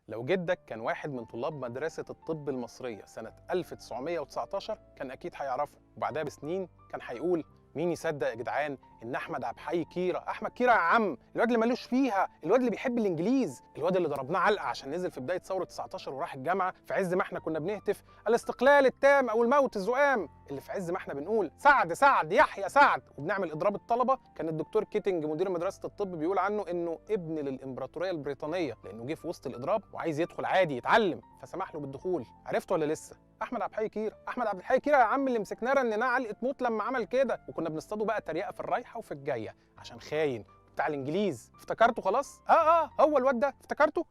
لو جدك كان واحد من طلاب مدرسة الطب المصرية سنة 1919 كان أكيد هيعرفه، وبعدها بسنين كان هيقول مين يصدق يا جدعان ان احمد عبد الحي كيرة، احمد كيرة يا عم، الواد اللي مالوش فيها، الواد اللي بيحب الانجليز، الواد اللي ضربناه علقه عشان نزل في بدايه ثوره 19 وراح الجامعه في عز ما احنا كنا بنهتف الاستقلال التام او الموت الزؤام، اللي في عز ما احنا بنقول سعد سعد يحيى سعد وبنعمل اضراب الطلبه. كان الدكتور كيتنج مدير مدرسه الطب بيقول عنه انه ابن للامبراطوريه البريطانيه، لانه جه في وسط الاضراب وعايز يدخل عادي يتعلم فسمح له بالدخول. عرفته ولا لسه؟ احمد عبد الحي كيرة، احمد عبد الحي كيرة يا عم اللي مسكناه رنناه علقه موت لما عمل كده، وكنا بنصطاده بقى تريقه في الرايحه وفي الجايه عشان خاين بتاع الانجليز. افتكرته خلاص؟ هو الواد ده افتكرته.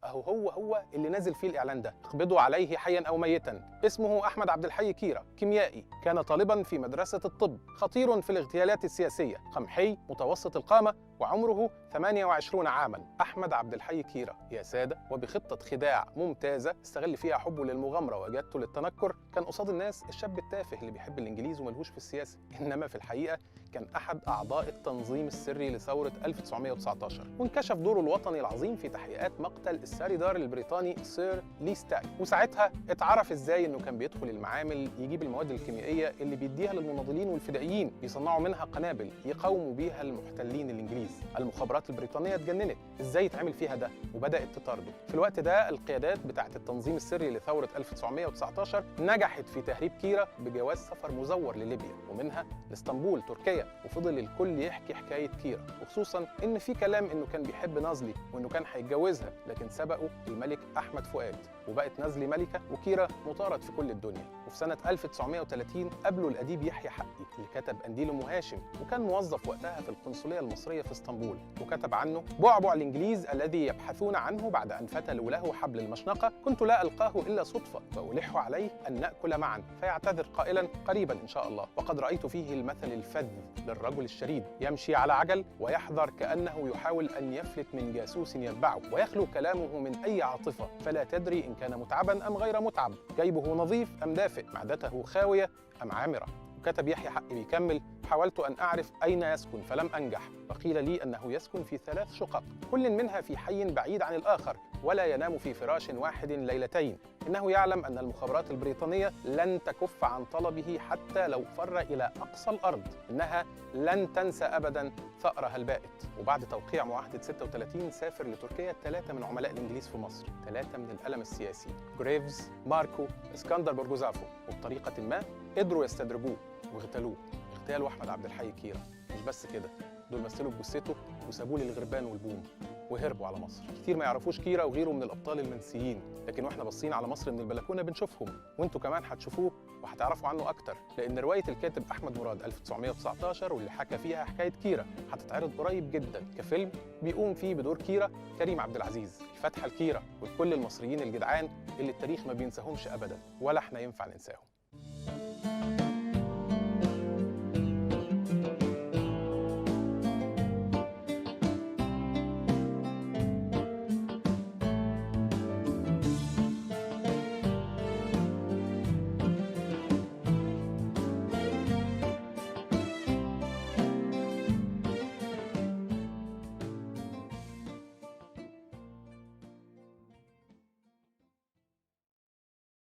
هو اللي نازل فيه الاعلان ده، اقبضوا عليه حيا او ميتا. اسمه احمد عبد الحي كيرة، كيميائي، كان طالبا في مدرسه الطب، خطير في الاغتيالات السياسيه، قمحي، متوسط القامه، وعمره 28 عاما. احمد عبد الحي كيرة يا ساده، وبخطه خداع ممتازه استغل فيها حبه للمغامره واجادته للتنكر، كان قصاد الناس الشاب التافه اللي بيحب الانجليز وملهوش في السياسه، انما في الحقيقه كان احد اعضاء التنظيم السري لثوره 1919، وانكشف دوره الوطني العظيم في تحقيقات مقتل الساردار البريطاني سير ليستاك. وساعتها اتعرف ازاي انه كان بيدخل المعامل يجيب المواد الكيميائيه اللي بيديها للمناضلين والفدائيين يصنعوا منها قنابل يقاوموا بيها المحتلين الانجليز. المخابرات البريطانيه اتجننت ازاي يتعمل فيها ده وبدات تطارده. في الوقت ده القيادات بتاعه التنظيم السري لثوره 1919 نجحت في تهريب كيرة بجواز سفر مزور لليبيا ومنها لاسطنبول تركيا، وفضل الكل يحكي حكايه كيرة، وخصوصا ان في كلام انه كان بيحب نازلي وانه كان هيتجوزها، لكن سبقه الملك احمد فؤاد وبقت نازلي ملكه وكيرة مطارد في كل الدنيا. وفي سنه 1930 قابله الاديب يحيى حقي اللي كتب قنديل ام هاشم، وكان موظف وقتها في القنصليه المصريه في اسطنبول، وكتب عنه بعبع الانجليز الذي يبحثون عنه بعد ان فتلوا له حبل المشنقه، كنت لا القاه الا صدفه والح عليه ان ناكل معا، فيعتذر قائلا قريبا ان شاء الله. وقد رايت فيه المثل الفذ للرجل الشريد يمشي على عجل ويحذر كانه يحاول ان يفلت من جاسوس يتبعه، ويخلو كلامه من اي عاطفه، فلا تدري ان كان متعبا ام غير متعب، جيبه نظيف ام دافئ، معدته خاويه ام عامره. وكتب يحيى حقي بيكمل: حاولت أن أعرف أين يسكن فلم أنجح، وقيل لي أنه يسكن في 3 شقق كل منها في حي بعيد عن الآخر، ولا ينام في فراش واحد ليلتين. إنه يعلم أن المخابرات البريطانية لن تكف عن طلبه حتى لو فر إلى أقصى الأرض، إنها لن تنسى أبداً ثأرها البائت. وبعد توقيع معاهدة 36 سافر لتركيا 3 من عملاء الإنجليز في مصر، 3 من الألم السياسي، جريفز، ماركو، اسكندر برجوزافو، وبطريقة ما قدروا يستدرجوه واغتالوه اغتالوا احمد عبد الحي كيرة. مش بس كده، دول مثلوا بجثته وسابوه للغربان والبوم وهربوا على مصر. كتير ما يعرفوش كيرة وغيره من الابطال المنسيين، لكن واحنا باصين على مصر من البلكونه بنشوفهم، وانتوا كمان هتشوفوه وهتعرفوا عنه اكتر، لان روايه الكاتب احمد مراد 1919 واللي حكى فيها حكايه كيرة هتتعرض قريب جدا كفيلم بيقوم فيه بدور كيرة كريم عبد العزيز. الفاتحه لكيرة ولكل المصريين الجدعان اللي التاريخ ما بينساهمش ابدا ولا احنا ينفع ننساهم.